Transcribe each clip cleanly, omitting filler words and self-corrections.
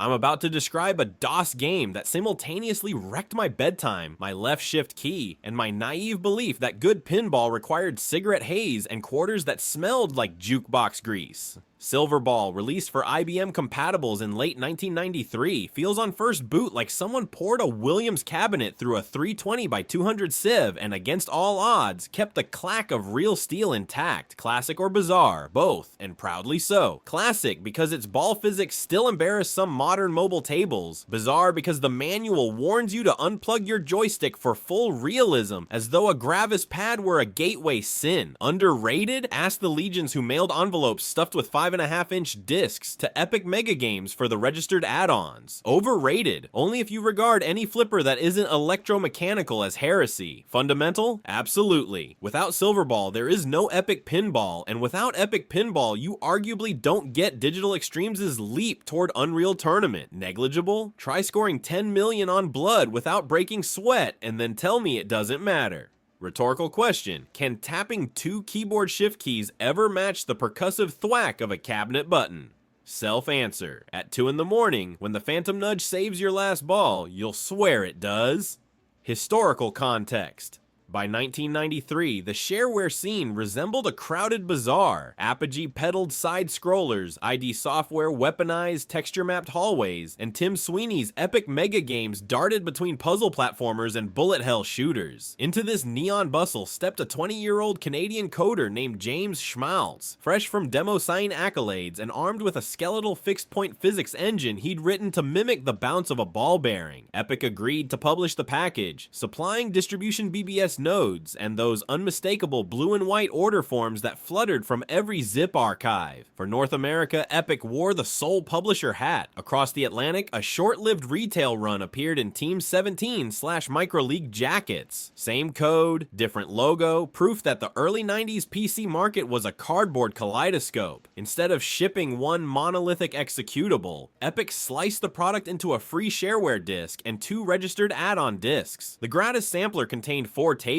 I'm about to describe a DOS game that simultaneously wrecked my bedtime, my left shift key, and my naive belief that good pinball required cigarette haze and quarters that smelled like jukebox grease. Silverball, released for IBM compatibles in late 1993, feels on first boot like someone poured a Williams cabinet through a 320 by 200 sieve and against all odds, kept the clack of real steel intact. Classic or bizarre? Both, and proudly so. Classic because its ball physics still embarrass some modern mobile tables. Bizarre because the manual warns you to unplug your joystick for full realism, as though a Gravis pad were a gateway sin. Underrated? Ask the legions who mailed envelopes stuffed with 5.5-inch discs to Epic MegaGames for the registered add-ons. Overrated, only if you regard any flipper that isn't electromechanical as heresy. Fundamental? Absolutely. Without Silverball, there is no Epic Pinball, and without Epic Pinball, you arguably don't get Digital Extremes' leap toward Unreal Tournament. Negligible? Try scoring 10 million on Blood without breaking sweat, and then tell me it doesn't matter. Rhetorical question: can tapping 2 keyboard shift keys ever match the percussive thwack of a cabinet button? Self-answer: at 2 in the morning, when the phantom nudge saves your last ball, you'll swear it does. Historical context: by 1993, the shareware scene resembled a crowded bazaar. Apogee-pedaled side-scrollers, ID Software weaponized texture-mapped hallways, and Tim Sweeney's Epic MegaGames darted between puzzle platformers and bullet hell shooters. Into this neon bustle stepped a 20-year-old Canadian coder named James Schmalz, fresh from demo sign accolades and armed with a skeletal fixed-point physics engine he'd written to mimic the bounce of a ball bearing. Epic agreed to publish the package, supplying distribution BBS nodes and those unmistakable blue and white order forms that fluttered from every zip archive. For North America, Epic wore the sole publisher hat. Across the Atlantic, a short-lived retail run appeared in Team 17/Micro League jackets. Same code, different logo, proof that the early 90s PC market was a cardboard kaleidoscope. Instead of shipping one monolithic executable, Epic sliced the product into a free shareware disc and 2 registered add-on discs. The gratis sampler contained 4 tables: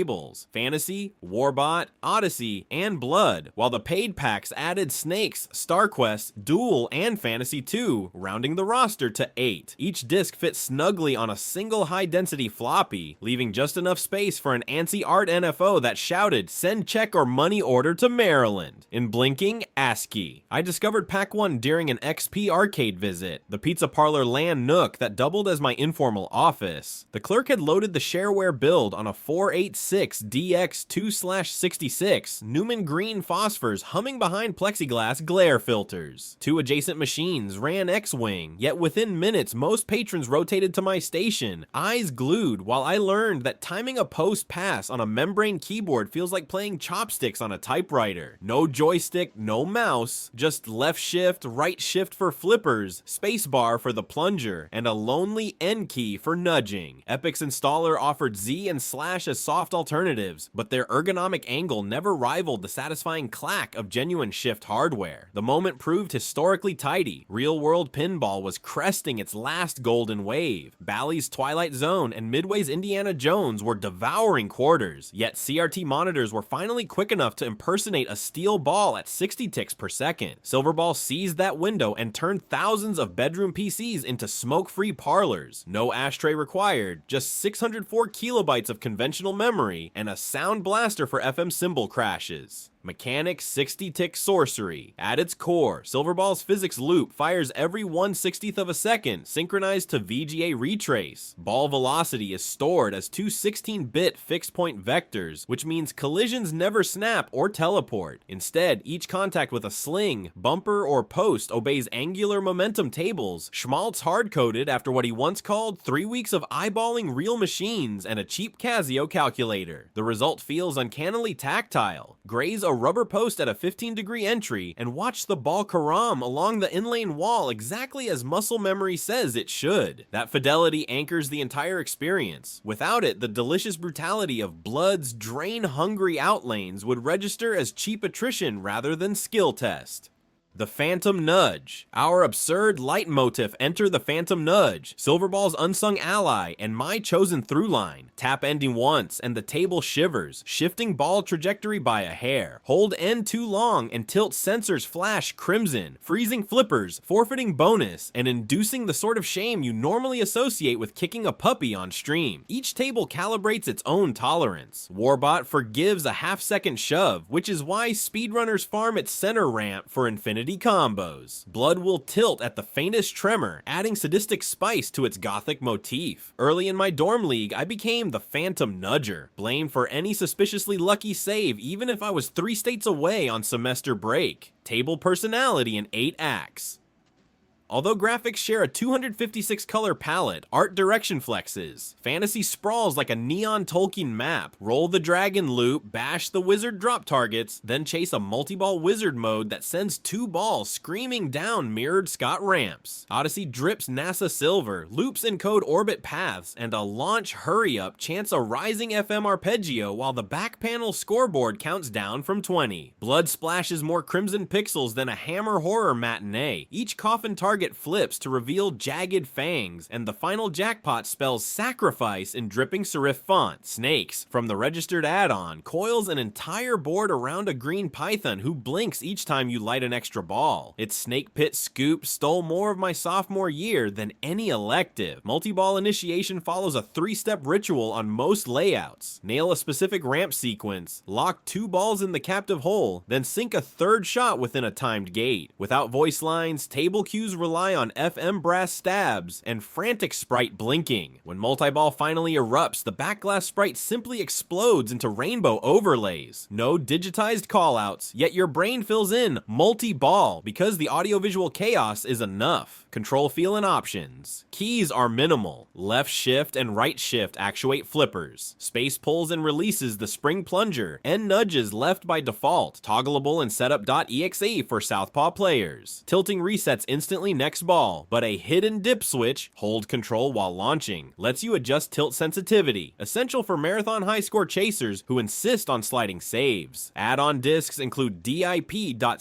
Fantasy, WarBot, Odyssey, and Blood, while the paid packs added Snakes, StarQuest, Duel, and Fantasy 2, rounding the roster to 8. Each disc fit snugly on a single high-density floppy, leaving just enough space for an antsy art NFO that shouted, "Send check or money order to Maryland." In blinking, ASCII. I discovered Pack 1 during an XP arcade visit, the pizza parlor LAN nook that doubled as my informal office. The clerk had loaded the shareware build on a 486 DX2/66 Newman green phosphors humming behind plexiglass glare filters. 2 adjacent machines ran X-Wing, yet within minutes most patrons rotated to my station, eyes glued, while I learned that timing a post pass on a membrane keyboard feels like playing chopsticks on a typewriter. No joystick, no mouse, just left shift, right shift for flippers, spacebar for the plunger, and a lonely N key for nudging. Epic's installer offered Z and slash as soft alternatives, but their ergonomic angle never rivaled the satisfying clack of genuine shift hardware. The moment proved historically tidy. Real-world pinball was cresting its last golden wave. Bally's Twilight Zone and Midway's Indiana Jones were devouring quarters, yet CRT monitors were finally quick enough to impersonate a steel ball at 60 ticks per second. Silverball seized that window and turned thousands of bedroom PCs into smoke-free parlors. No ashtray required, just 604 kilobytes of conventional memory and a sound blaster for FM cymbal crashes. Mechanics 60-tick sorcery. At its core, Silverball's physics loop fires every 1/60th of a second, synchronized to VGA retrace. Ball velocity is stored as 2 16-bit fixed-point vectors, which means collisions never snap or teleport. Instead, each contact with a sling, bumper, or post obeys angular momentum tables. Schmalz hard-coded after what he once called 3 weeks of eyeballing real machines and a cheap Casio calculator. The result feels uncannily tactile. Graze a rubber post at a 15-degree entry and watch the ball carom along the inlane wall exactly as muscle memory says it should. That fidelity anchors the entire experience. Without it, the delicious brutality of Blood's drain-hungry outlanes would register as cheap attrition rather than skill test. The Phantom Nudge. Our absurd leitmotif, enter the Phantom Nudge, Silverball's unsung ally, and my chosen through line. Tap ending once, and the table shivers, shifting ball trajectory by a hair. Hold end too long, and tilt sensors flash crimson, freezing flippers, forfeiting bonus, and inducing the sort of shame you normally associate with kicking a puppy on stream. Each table calibrates its own tolerance. WarBot forgives a half-second shove, which is why speedrunners farm its center ramp for infinity combos. Blood will tilt at the faintest tremor, adding sadistic spice to its gothic motif. Early in my dorm league, I became the Phantom Nudger, blamed for any suspiciously lucky save even if I was 3 states away on semester break. Table personality in 8 acts. Although graphics share a 256 color palette, art direction flexes. Fantasy sprawls like a neon Tolkien map. Roll the dragon loop, bash the wizard drop targets, then chase a multiball wizard mode that sends 2 balls screaming down mirrored Scott ramps. Odyssey drips NASA silver, loops encode orbit paths, and a launch hurry up chants a rising FM arpeggio while the back panel scoreboard counts down from 20. Blood splashes more crimson pixels than a Hammer horror matinee. Each coffin target flips to reveal jagged fangs, and the final jackpot spells sacrifice in dripping serif font. Snakes, from the registered add-on, coils an entire board around a green python who blinks each time you light an extra ball. Its snake pit scoop stole more of my sophomore year than any elective. Multiball initiation follows a 3-step ritual on most layouts. Nail a specific ramp sequence, lock 2 balls in the captive hole, then sink a 3rd shot within a timed gate. Without voice lines, table cues rely on FM brass stabs and frantic sprite blinking. When multiball finally erupts, the backglass sprite simply explodes into rainbow overlays. No digitized callouts, yet your brain fills in multi-ball because the audiovisual chaos is enough. Control feel and options. Keys are minimal. Left shift and right shift actuate flippers. Space pulls and releases the spring plunger, and nudges left by default. Toggleable in setup.exe for southpaw players. Tilting resets instantly next ball, but a hidden dip switch, hold control while launching, lets you adjust tilt sensitivity, essential for marathon high score chasers who insist on sliding saves. Add-on discs include dip.cfg,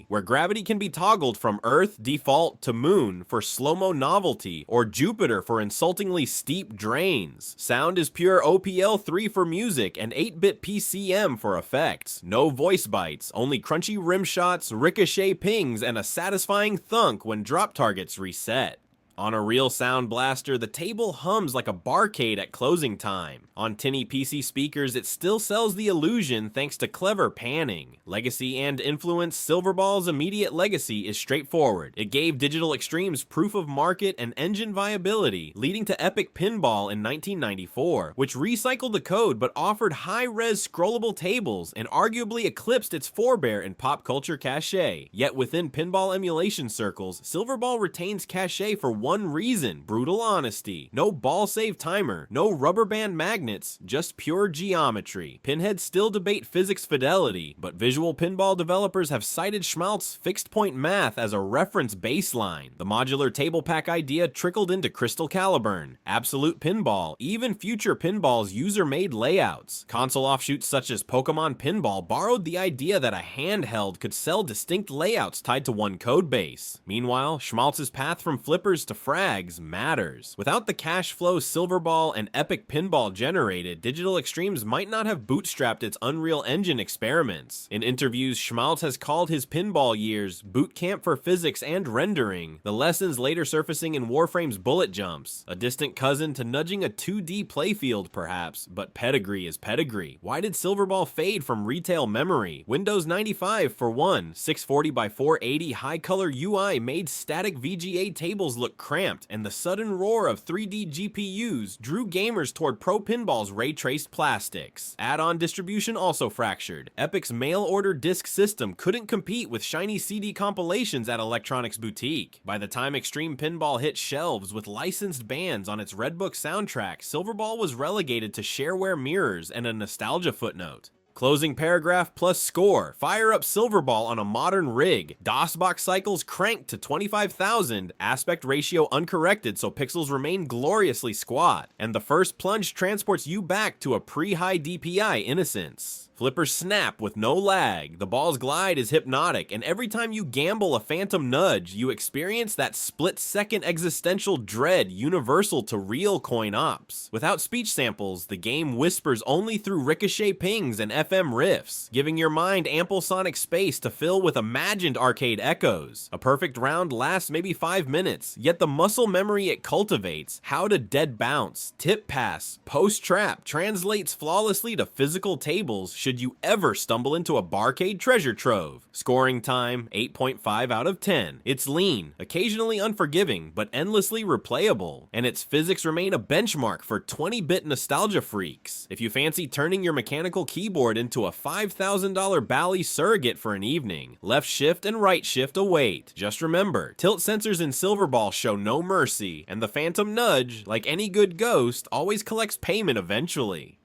where gravity can be toggled from Earth default to Moon for slow-mo novelty, or Jupiter for insultingly steep drains. Sound is pure OPL3 for music and 8-bit PCM for effects. No voice bites, only crunchy rim shots, ricochet pings, and a satisfying thunk when drop targets reset. On a real sound blaster, the table hums like a barcade at closing time. On tinny PC speakers, it still sells the illusion thanks to clever panning. Legacy and influence, Silverball's immediate legacy is straightforward. It gave Digital Extremes proof of market and engine viability, leading to Epic Pinball in 1994, which recycled the code but offered high-res scrollable tables and arguably eclipsed its forebear in pop culture cachet. Yet within pinball emulation circles, Silverball retains cachet for one reason: brutal honesty. No ball save timer, no rubber band magnets, just pure geometry. Pinheads still debate physics fidelity, but visual pinball developers have cited Schmalz's fixed point math as a reference baseline. The modular table pack idea trickled into Crystal Caliburn, Absolute Pinball, even future pinball's user-made layouts. Console offshoots such as Pokemon Pinball borrowed the idea that a handheld could sell distinct layouts tied to one codebase. Meanwhile, Schmalz's path from flippers to frags matters. Without the cash flow Silverball and Epic Pinball generated, Digital Extremes might not have bootstrapped its Unreal Engine experiments. In interviews, Schmalz has called his pinball years boot camp for physics and rendering, the lessons later surfacing in Warframe's bullet jumps. A distant cousin to nudging a 2D playfield perhaps, but pedigree is pedigree. Why did Silverball fade from retail memory? Windows 95 for one, 640 by 480 high color UI made static VGA tables look cramped, and the sudden roar of 3D GPUs drew gamers toward Pro Pinball's ray-traced plastics. Add-on distribution also fractured. Epic's mail-order disc system couldn't compete with shiny CD compilations at Electronics Boutique. By the time Extreme Pinball hit shelves with licensed bands on its Redbook soundtrack, Silverball was relegated to shareware mirrors and a nostalgia footnote. Closing paragraph plus score. Fire up Silverball on a modern rig. DOSBox cycles cranked to 25,000. Aspect ratio uncorrected so pixels remain gloriously squat. And the first plunge transports you back to a pre-high DPI innocence. Flippers snap with no lag, the ball's glide is hypnotic, and every time you gamble a phantom nudge, you experience that split-second existential dread universal to real coin ops. Without speech samples, the game whispers only through ricochet pings and FM riffs, giving your mind ample sonic space to fill with imagined arcade echoes. A perfect round lasts maybe 5 minutes, yet the muscle memory it cultivates, how to dead bounce, tip pass, post trap, translates flawlessly to physical tables should you ever stumble into a barcade treasure trove. Scoring time, 8.5 out of 10. It's lean, occasionally unforgiving, but endlessly replayable, and its physics remain a benchmark for 20-bit nostalgia freaks. If you fancy turning your mechanical keyboard into a $5,000 Bally surrogate for an evening, left shift and right shift await. Just remember, tilt sensors in Silverball show no mercy, and the phantom nudge, like any good ghost, always collects payment eventually.